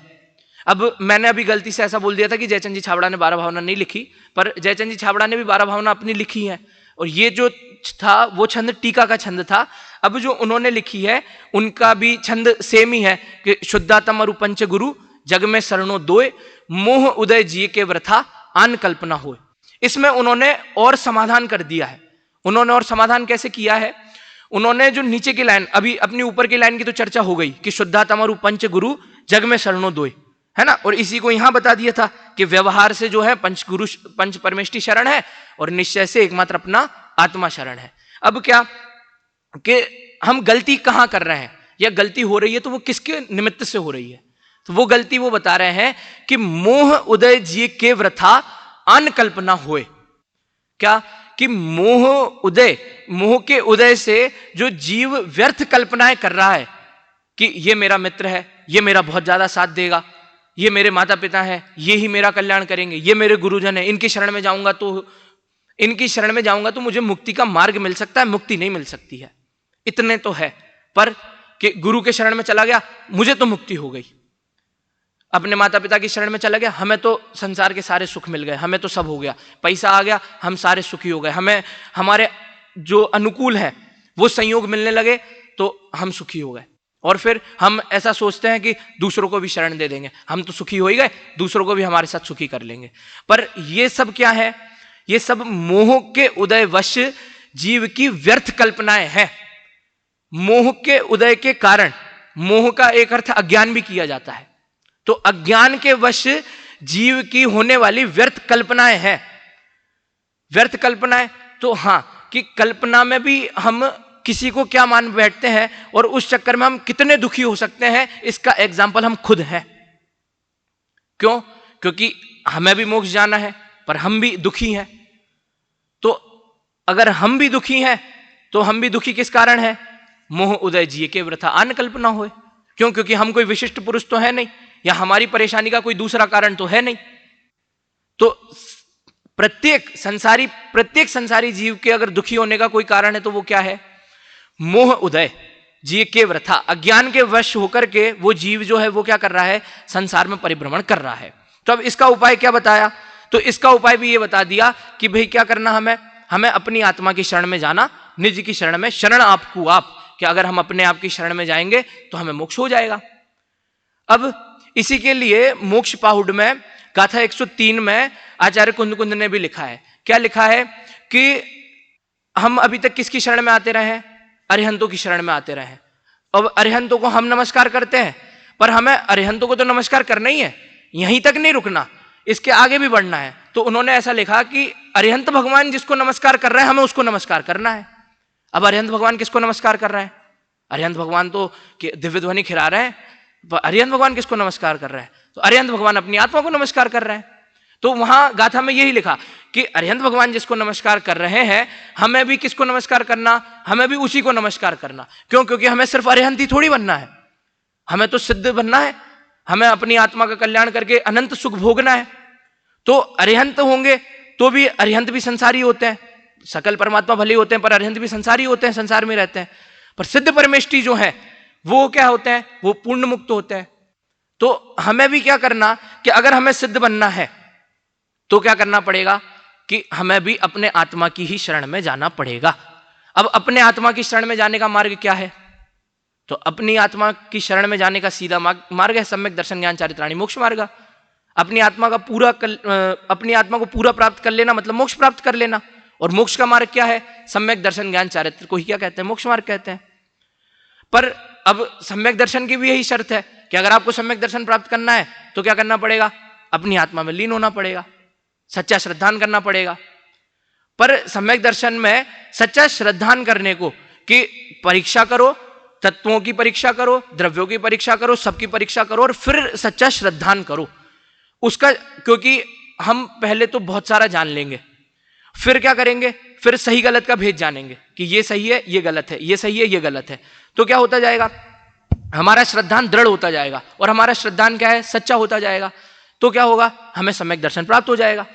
अब मैंने अभी गलती से ऐसा बोल दिया था कि जयचंद जी छाबड़ा ने 12 भावना नहीं लिखी, पर जयचंद जी छाबड़ा ने भी 12 भावना अपनी लिखी है, और ये जो था वो छंद टीका का छंद था। अब जो उन्होंने लिखी है उनका भी छंद सेम ही है कि शुद्धातम अरु पंच गुरु जग में शरणो दोय, मोह उदय जी के व्रथा आन कल्पना होए। इसमें उन्होंने और समाधान कर दिया है। उन्होंने और समाधान कैसे किया है, उन्होंने जो नीचे की लाइन, अभी अपनी ऊपर की लाइन की तो चर्चा हो गई कि शुद्धातम अरु पंच गुरु जग में शरणो दोय, है ना, और इसी को यहां बता दिया था कि व्यवहार से जो है पंच गुरु पंच परमेष्टि शरण है, और निश्चय से एकमात्र अपना आत्मा शरण है। अब क्या कि हम गलती कहां कर रहे हैं, या गलती हो रही है तो वो किसके निमित्त से हो रही है, तो वो गलती वो बता रहे हैं कि मोह उदय जी के व्रथा अनकल्पना होए। क्या कि मोह उदय, मोह के उदय से जो जीव व्यर्थ कल्पनाएं कर रहा है कि ये मेरा मित्र है, ये मेरा बहुत ज्यादा साथ देगा, ये मेरे माता पिता हैं, ये ही मेरा कल्याण करेंगे, ये मेरे गुरुजन है, इनकी शरण में जाऊंगा तो मुझे मुक्ति का मार्ग मिल सकता है, मुक्ति नहीं मिल सकती है, इतने तो है। पर कि गुरु के शरण में चला गया मुझे तो मुक्ति हो गई, अपने माता पिता की शरण में चला गया हमें तो संसार के सारे सुख मिल गए, हमें तो सब हो गया, पैसा आ गया हम सारे सुखी हो गए, हमें हमारे जो अनुकूल है वो संयोग मिलने लगे तो हम सुखी हो गए। और फिर हम ऐसा सोचते हैं कि दूसरों को भी शरण दे देंगे, हम तो सुखी हो ही गए, दूसरों को भी हमारे साथ सुखी कर लेंगे। पर ये सब क्या है, ये सब मोह के उदय वश जीव की व्यर्थ कल्पनाएं हैं। मोह के उदय के कारण, मोह का एक अर्थ अज्ञान भी किया जाता है, तो अज्ञान के वश जीव की होने वाली व्यर्थ कल्पनाएं हैं। व्यर्थ कल्पनाएं तो हां कि कल्पना में भी हम किसी को क्या मान बैठते हैं और उस चक्कर में हम कितने दुखी हो सकते हैं, इसका एग्जाम्पल हम खुद हैं। क्यों? क्योंकि हमें भी मोक्ष जाना है पर हम भी दुखी हैं। तो अगर हम भी दुखी हैं तो हम भी दुखी किस कारण है? मोह उदय जिए के वृथा अन्न कल्पना होए। क्यों? क्योंकि हम कोई विशिष्ट पुरुष तो है नहीं, या हमारी परेशानी का कोई दूसरा कारण तो है नहीं। तो प्रत्येक संसारी जीव के अगर दुखी होने का कोई कारण है तो वो क्या है? मोह उदय जिए के वृथा, अज्ञान के वश होकर के वो जीव जो है वो क्या कर रहा है? संसार में परिभ्रमण कर रहा है। तो अब इसका उपाय क्या बताया? तो इसका उपाय भी ये बता दिया कि भाई क्या करना, हमें अपनी आत्मा की शरण में जाना, निज की शरण में, शरण आपको आप, कि अगर हम अपने आप की शरण में जाएंगे तो हमें मोक्ष हो जाएगा। अब इसी के लिए मोक्ष पाहुड़ में गाथा 103 में आचार्य कुंद ने भी लिखा है। क्या लिखा है? कि हम अभी तक किसकी शरण में आते रहे हैं? अरिहंतों की शरण में आते रहे हैं। अब अरिहंतों को हम नमस्कार करते हैं, पर हमें अरिहंतों को तो नमस्कार करना ही है, यहीं तक नहीं रुकना, इसके आगे भी बढ़ना है। तो उन्होंने ऐसा लिखा कि अरिहंत भगवान जिसको नमस्कार कर रहे हैं हमें उसको नमस्कार करना है। अब अरिहंत भगवान किसको नमस्कार कर रहे हैं? अरिहंत भगवान तो दिव्य ध्वनि खिला रहे हैं, अरिहंत भगवान किसको नमस्कार कर रहे हैं? तो अरिहंत भगवान अपनी आत्मा को नमस्कार कर रहे हैं। तो वहां गाथा में यही लिखा कि अरिहंत भगवान जिसको नमस्कार कर रहे हैं, हमें भी किसको नमस्कार करना? हमें भी उसी को नमस्कार करना। क्यों? क्योंकि हमें सिर्फ अरिहंत ही थोड़ी बनना है, हमें तो सिद्ध बनना है, हमें अपनी आत्मा का कल्याण करके अनंत सुख भोगना है। तो अरिहंत होंगे तो भी अरिहंत भी संसारी होते हैं, सकल परमात्मा भले होते हैं पर अरिहंत भी संसारी होते हैं, संसार में रहते हैं। पर सिद्ध परमेष्ठी जो है वो क्या होते हैं? वो पूर्ण मुक्त होते हैं। तो हमें भी क्या करना कि अगर हमें सिद्ध बनना है तो क्या करना पड़ेगा कि हमें भी अपने आत्मा की ही शरण में जाना पड़ेगा। अब अपने आत्मा की शरण में जाने का मार्ग क्या है? तो अपनी आत्मा की शरण में जाने का सीधा मार्ग है सम्यक दर्शन ज्ञान चारित्राणी मोक्ष मार्ग। अपनी आत्मा को पूरा प्राप्त कर लेना मतलब मोक्ष प्राप्त कर लेना। और मोक्ष का मार्ग क्या है? सम्यक दर्शन ज्ञान चारित्र को ही क्या कहते हैं? मोक्ष मार्ग कहते हैं। पर अब सम्यक दर्शन की भी यही शर्त है कि अगर आपको सम्यक दर्शन प्राप्त करना है तो क्या करना पड़ेगा? अपनी आत्मा में लीन होना पड़ेगा, सच्चा श्रद्धान करना पड़ेगा। पर सम्यक दर्शन में सच्चा श्रद्धान करने को कि परीक्षा करो, तत्वों की परीक्षा करो, द्रव्यों की परीक्षा करो, सबकी परीक्षा करो और फिर सच्चा श्रद्धान करो उसका। क्योंकि हम पहले तो बहुत सारा जान लेंगे, फिर क्या करेंगे? फिर सही गलत का भेद जानेंगे कि ये सही है, ये गलत है, ये सही है, ये गलत है। तो क्या होता जाएगा? हमारा श्रद्धान दृढ़ होता जाएगा और हमारा श्रद्धान क्या है? सच्चा होता जाएगा। तो क्या होगा? हमें सम्यक दर्शन प्राप्त हो जाएगा।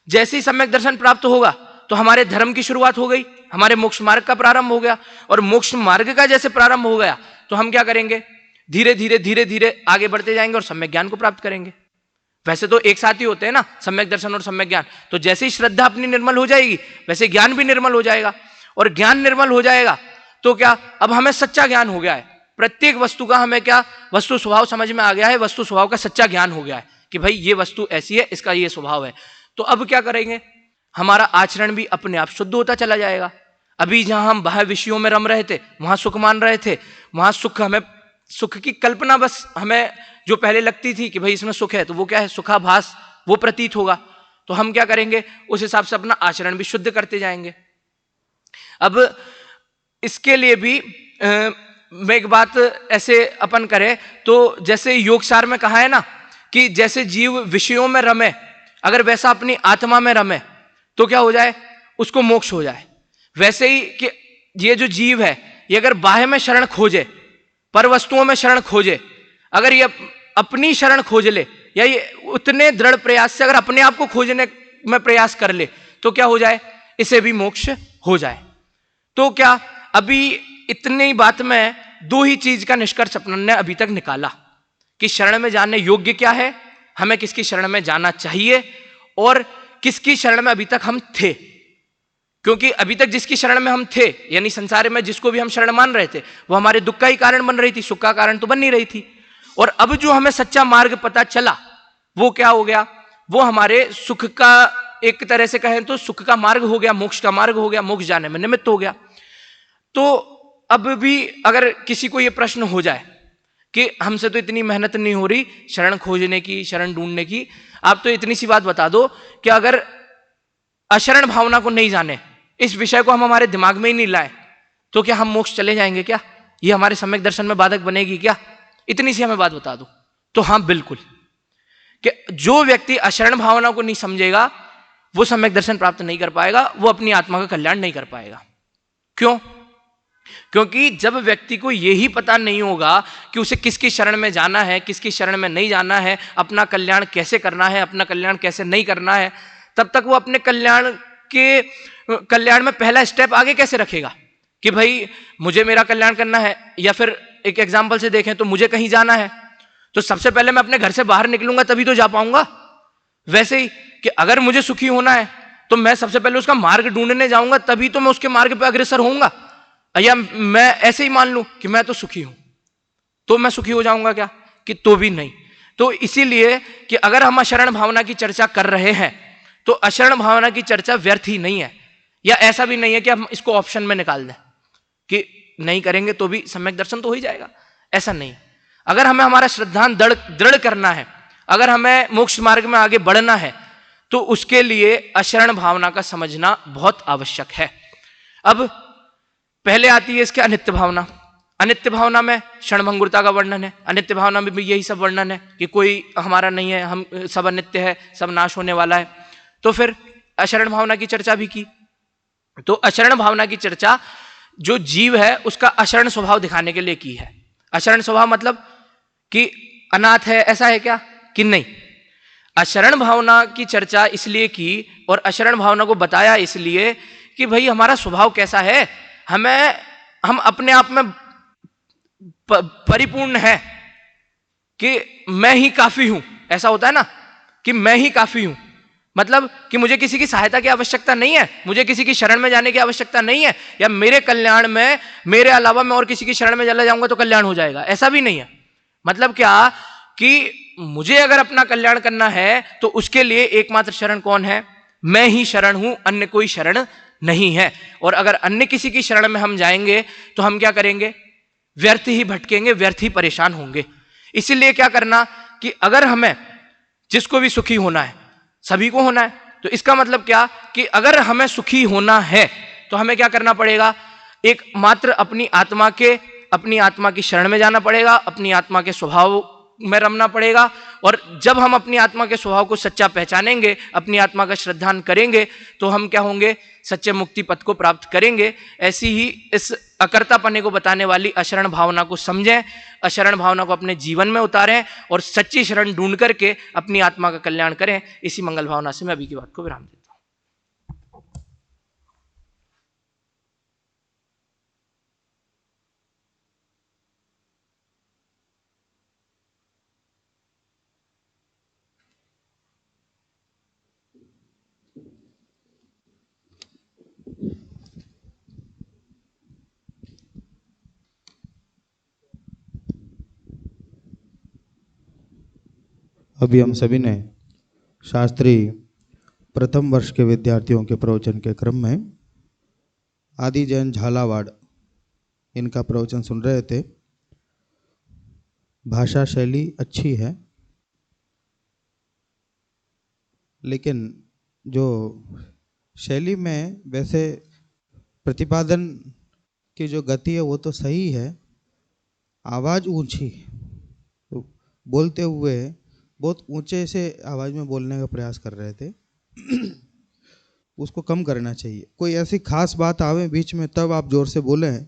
जैसे ही सम्यक दर्शन प्राप्त होगा तो हमारे धर्म की शुरुआत हो गई, हमारे मोक्ष मार्ग का प्रारंभ हो गया। और मोक्ष मार्ग का जैसे प्रारंभ हो गया तो हम क्या करेंगे? धीरे धीरे आगे बढ़ते जाएंगे और सम्यक ज्ञान को प्राप्त करेंगे। वैसे तो एक साथ ही होते हैं ना, सम्यक दर्शन और सम्यक ज्ञान। तो जैसे ही श्रद्धा अपनी निर्मल हो जाएगी वैसे ज्ञान भी निर्मल हो जाएगा, और ज्ञान निर्मल हो जाएगा तो क्या? अब हमें सच्चा ज्ञान हो गया है। प्रत्येक वस्तु का हमें क्या? वस्तु स्वभाव समझ में आ गया है, वस्तु स्वभाव का सच्चा ज्ञान हो गया है कि भाई ये वस्तु ऐसी है, इसका ये स्वभाव है। तो अब क्या करेंगे? हमारा आचरण भी अपने आप शुद्ध होता चला जाएगा। अभी जहां हम बाह्य विषयों में रम रहे थे, वहां सुख मान रहे थे, वहां सुख की कल्पना बस हमें जो पहले लगती थी कि भाई इसमें सुख है, तो वो क्या है? सुखाभास वो प्रतीत होगा। तो हम क्या करेंगे? उस हिसाब से अपना आचरण भी शुद्ध करते जाएंगे। अब इसके लिए भी मैं एक बात ऐसे अपन करें तो जैसे योगसार में कहा है ना कि जैसे जीव विषयों में रमे, अगर वैसा अपनी आत्मा में रमे तो क्या हो जाए? उसको मोक्ष हो जाए। वैसे ही कि ये जो जीव है ये अगर बाह्य में शरण खोजे, पर वस्तुओं में शरण खोजे, अगर ये अपनी शरण खोज ले या ये उतने दृढ़ प्रयास से अगर अपने आप को खोजने में प्रयास कर ले तो क्या हो जाए? इसे भी मोक्ष हो जाए। तो क्या अभी इतनी बात में दो ही चीज का निष्कर्ष अपन ने अभी तक निकाला कि शरण में जाने योग्य क्या है, हमें किसकी शरण में जाना चाहिए और किसकी शरण में अभी तक हम थे। क्योंकि अभी तक जिसकी शरण में हम थे यानी संसार में जिसको भी हम शरण मान रहे थे वो हमारे दुख का ही कारण बन रही थी, सुख का कारण तो बन नहीं रही थी। और अब जो हमें सच्चा मार्ग पता चला वो क्या हो गया? वो हमारे सुख का एक तरह से कहें तो सुख का मार्ग हो गया, मोक्ष का मार्ग हो गया, मोक्ष जाने में निमित्त हो गया। तो अब भी अगर किसी को ये प्रश्न हो जाए कि हमसे तो इतनी मेहनत नहीं हो रही शरण खोजने की, शरण ढूंढने की, आप तो इतनी सी बात बता दो कि अगर अशरण भावना को नहीं जाने, इस विषय को हम हमारे दिमाग में ही नहीं लाए, तो क्या हम मोक्ष चले जाएंगे क्या? ये हमारे सम्यक दर्शन में बाधक बनेगी क्या? इतनी सी हमें बात बता दो। तो हाँ बिल्कुल, कि जो व्यक्ति अशरण भावना को नहीं समझेगा वो सम्यक दर्शन प्राप्त नहीं कर पाएगा, वो अपनी आत्मा का कल्याण नहीं कर पाएगा। क्यों? क्योंकि जब व्यक्ति को यही पता नहीं होगा कि उसे किसकी शरण में जाना है, किसकी शरण में नहीं जाना है, अपना कल्याण कैसे करना है, अपना कल्याण कैसे नहीं करना है, तब तक वो अपने कल्याण में पहला स्टेप आगे कैसे रखेगा कि भाई मुझे मेरा कल्याण करना है। या फिर एक एग्जाम्पल से देखें तो मुझे कहीं जाना है तो सबसे पहले मैं अपने घर से बाहर निकलूंगा तभी तो जा पाऊंगा। वैसे ही कि अगर मुझे सुखी होना है तो मैं सबसे पहले उसका मार्ग ढूंढने जाऊंगा, तभी तो मैं उसके मार्ग पर अग्रसर होऊंगा। या मैं ऐसे ही मान लूं कि मैं तो सुखी हूं तो मैं सुखी हो जाऊंगा क्या? कि तो भी नहीं। तो इसीलिए कि अगर हम अशरण भावना की चर्चा कर रहे हैं तो अशरण भावना की चर्चा व्यर्थ ही नहीं है, या ऐसा भी नहीं है कि हम इसको ऑप्शन में निकाल दें कि नहीं करेंगे तो भी सम्यक दर्शन तो हो ही जाएगा, ऐसा नहीं। अगर हमें हमारा श्रद्धांत दृढ़ करना है, अगर हमें मोक्ष मार्ग में आगे बढ़ना है, तो उसके लिए अशरण भावना का समझना बहुत आवश्यक है। अब पहले आती है इसके अनित्य भावना। अनित्य भावना में क्षणभंगुरता का वर्णन है, अनित्य भावना में भी यही सब वर्णन है कि कोई हमारा नहीं है, हम सब अनित्य है, सब नाश होने वाला है। तो फिर अशरण भावना की चर्चा भी की। तो अशरण भावना की चर्चा जो जीव है उसका अशरण स्वभाव दिखाने के लिए की है। अशरण स्वभाव मतलब कि अनाथ है, ऐसा है क्या? कि नहीं। अशरण भावना की चर्चा इसलिए की और अशरण भावना को बताया इसलिए कि भाई हमारा स्वभाव कैसा है, हम अपने आप में परिपूर्ण है कि मैं ही काफी हूं। ऐसा होता है ना कि मैं ही काफी हूं, मतलब कि मुझे किसी की सहायता की आवश्यकता नहीं है, मुझे किसी की शरण में जाने की आवश्यकता नहीं है, या मेरे कल्याण में मेरे अलावा मैं और किसी की शरण में चला जाऊंगा तो कल्याण हो जाएगा, ऐसा भी नहीं है। मतलब क्या कि मुझे अगर अपना कल्याण करना है तो उसके लिए एकमात्र शरण कौन है? मैं ही शरण हूं, अन्य कोई शरण नहीं है। और अगर अन्य किसी की शरण में हम जाएंगे तो हम क्या करेंगे? व्यर्थ ही भटकेंगे, व्यर्थ ही परेशान होंगे। इसीलिए क्या करना कि अगर हमें जिसको भी सुखी होना है, सभी को होना है, तो इसका मतलब क्या कि अगर हमें सुखी होना है तो हमें क्या करना पड़ेगा? एक मात्र अपनी आत्मा की शरण में जाना पड़ेगा, अपनी आत्मा के स्वभाव में रमना पड़ेगा। और जब हम अपनी आत्मा के स्वभाव को सच्चा पहचानेंगे, अपनी आत्मा का श्रद्धान करेंगे, तो हम क्या होंगे? सच्चे मुक्ति पथ को प्राप्त करेंगे। ऐसी ही इस अकर्तापने को बताने वाली अशरण भावना को समझें, अशरण भावना को अपने जीवन में उतारें और सच्ची शरण ढूंढ करके अपनी आत्मा का कल्याण करें। इसी मंगल भावना से मैं अभी की बात को विराम देता हूं। अभी हम सभी ने शास्त्री प्रथम वर्ष के विद्यार्थियों के प्रवचन के क्रम में आदि जैन झालावाड़ इनका प्रवचन सुन रहे थे। भाषा शैली अच्छी है, लेकिन जो शैली में वैसे प्रतिपादन की जो गति है वो तो सही है, आवाज़ ऊंची, तो बोलते हुए बहुत ऊंचे से आवाज़ में बोलने का प्रयास कर रहे थे। उसको कम करना चाहिए। कोई ऐसी खास बात आवे बीच में तब आप जोर से बोलें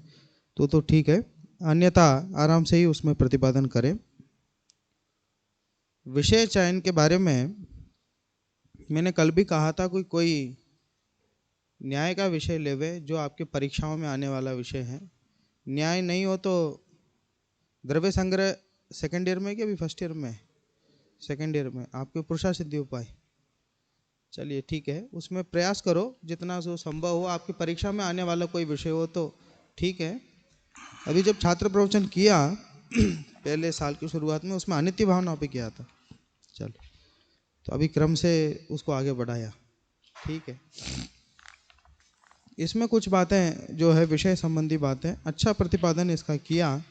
तो ठीक है, अन्यथा आराम से ही उसमें प्रतिपादन करें। विषय चयन के बारे में मैंने कल भी कहा था, कोई न्याय का विषय लेवे जो आपके परीक्षाओं में आने वाला विषय है। न्याय नहीं हो तो द्रव्य संग्रह सेकेंड ईयर में कि अभी फर्स्ट ईयर में? सेकेंड ईयर में आपके पुरुषा सिद्धि उपाय, चलिए ठीक है, उसमें प्रयास करो जितना जो संभव हो। आपकी परीक्षा में आने वाला कोई विषय हो तो ठीक है। अभी जब छात्र प्रवचन किया पहले साल की शुरुआत में, उसमें अनित्य भावना पे किया था, चल तो अभी क्रम से उसको आगे बढ़ाया, ठीक है। इसमें कुछ बातें जो है विषय संबंधी बातें, अच्छा प्रतिपादन इसका किया।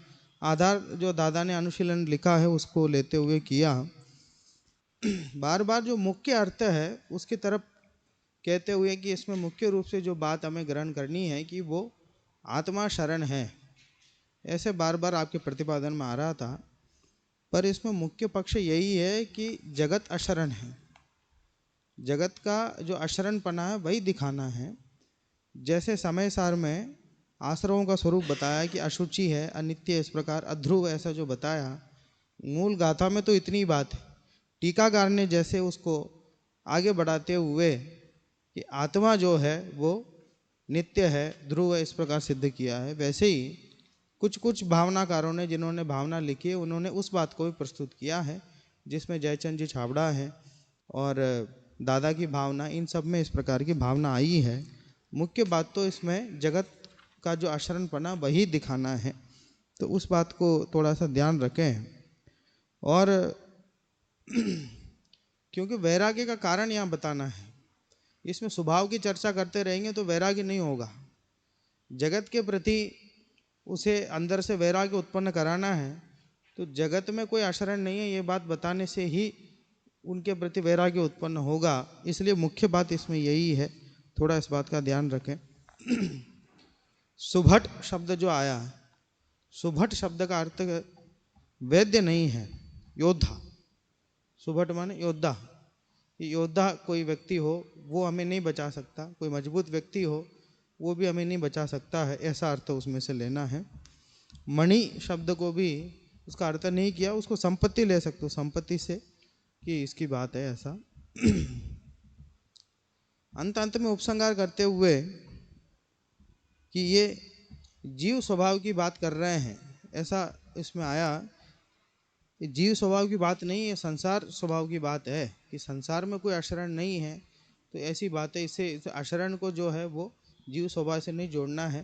आधार जो दादा ने अनुशीलन लिखा है उसको लेते हुए किया। बार बार जो मुख्य अर्थ है उसकी तरफ कहते हुए कि इसमें मुख्य रूप से जो बात हमें ग्रहण करनी है कि वो आत्मा शरण है, ऐसे बार बार आपके प्रतिपादन में आ रहा था। पर इसमें मुख्य पक्ष यही है कि जगत अशरण है, जगत का जो अशरणपना है वही दिखाना है। जैसे समय सार में आश्रमों का स्वरूप बताया कि अशुचि है, अनित्य, इस प्रकार अध्रुव, ऐसा जो बताया, मूल गाथा में तो इतनी बात है। टीकाकार ने जैसे उसको आगे बढ़ाते हुए कि आत्मा जो है वो नित्य है, ध्रुव है, इस प्रकार सिद्ध किया है, वैसे ही कुछ कुछ भावनाकारों ने जिन्होंने भावना लिखी है उन्होंने उस बात को भी प्रस्तुत किया है, जिसमें जयचंद जी छाबड़ा है और दादा की भावना, इन सब में इस प्रकार की भावना आई है। मुख्य बात तो इसमें जगत का जो आचरणपना वही दिखाना है, तो उस बात को थोड़ा सा ध्यान रखें। और क्योंकि वैराग्य का कारण यहाँ बताना है, इसमें स्वभाव की चर्चा करते रहेंगे तो वैराग्य नहीं होगा। जगत के प्रति उसे अंदर से वैराग्य उत्पन्न कराना है, तो जगत में कोई आचरण नहीं है, ये बात बताने से ही उनके प्रति वैराग्य उत्पन्न होगा। इसलिए मुख्य बात इसमें यही है, थोड़ा इस बात का ध्यान रखें। सुभट शब्द जो आया है, सुभट शब्द का अर्थ वैद्य नहीं है, योद्धा। सुभट माने योद्धा। योद्धा कोई व्यक्ति हो वो हमें नहीं बचा सकता, कोई मजबूत व्यक्ति हो वो भी हमें नहीं बचा सकता है, ऐसा अर्थ उसमें से लेना है। मणि शब्द को भी उसका अर्थ नहीं किया, उसको संपत्ति ले सकते हो, संपत्ति से कि इसकी बात है, ऐसा। अंत में उपसंहार करते हुए कि ये जीव स्वभाव की बात कर रहे हैं, ऐसा इसमें आया। ये जीव स्वभाव की बात नहीं है, संसार स्वभाव की बात है कि संसार में कोई आचरण नहीं है, तो ऐसी बात है। इसे आचरण को जो है वो जीव स्वभाव से नहीं जोड़ना है।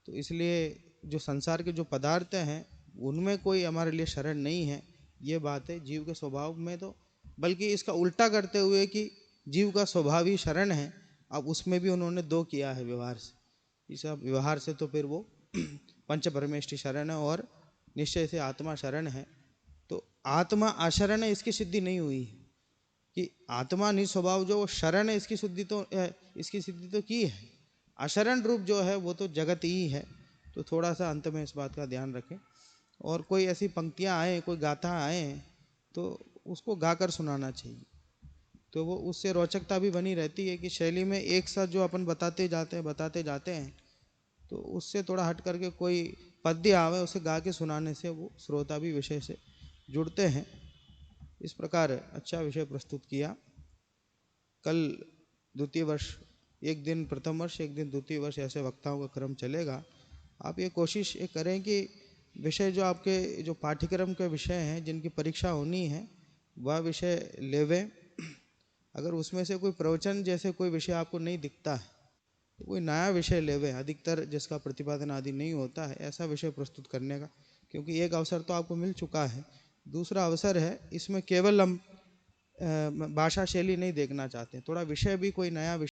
तो इसलिए जो संसार के जो पदार्थ हैं उनमें कोई हमारे लिए शरण नहीं है, ये बात है जीव के स्वभाव में। तो बल्कि इसका उल्टा करते हुए कि जीव का स्वभाव ही शरण है, अब उसमें भी उन्होंने दो किया है व्यवहार से। इस व्यवहार से तो फिर वो पंच परमेष्टि शरण है और निश्चय से आत्मा शरण है। तो आत्मा आशरण है, इसकी सिद्धि नहीं हुई कि आत्मा निस्वभाव जो शरण है, इसकी सिद्धि तो की है। आशरण रूप जो है वो तो जगत ही है। तो थोड़ा सा अंत में इस बात का ध्यान रखें। और कोई ऐसी पंक्तियां आए, कोई गाथा आए, तो उसको गाकर सुनाना चाहिए, तो वो उससे रोचकता भी बनी रहती है कि शैली में एक साथ जो अपन बताते जाते हैं, तो उससे थोड़ा हट करके कोई पद्य आवे, उसे गा के सुनाने से वो श्रोता भी विषय से जुड़ते हैं। इस प्रकार अच्छा विषय प्रस्तुत किया। कल द्वितीय वर्ष, एक दिन प्रथम वर्ष, एक दिन द्वितीय वर्ष, ऐसे वक्ताओं का क्रम चलेगा। आप ये कोशिश ये करें कि विषय जो आपके जो पाठ्यक्रम के विषय हैं जिनकी परीक्षा होनी है वह विषय लेवें। अगर उसमें से कोई प्रवचन जैसे कोई विषय आपको नहीं दिखता है तो कोई नया विषय लेवें, अधिकतर जिसका प्रतिपादन आदि नहीं होता है, ऐसा विषय प्रस्तुत करने का। क्योंकि एक अवसर तो आपको मिल चुका है, दूसरा अवसर है, इसमें केवल हम भाषा शैली नहीं देखना चाहते, थोड़ा विषय भी कोई नया विषय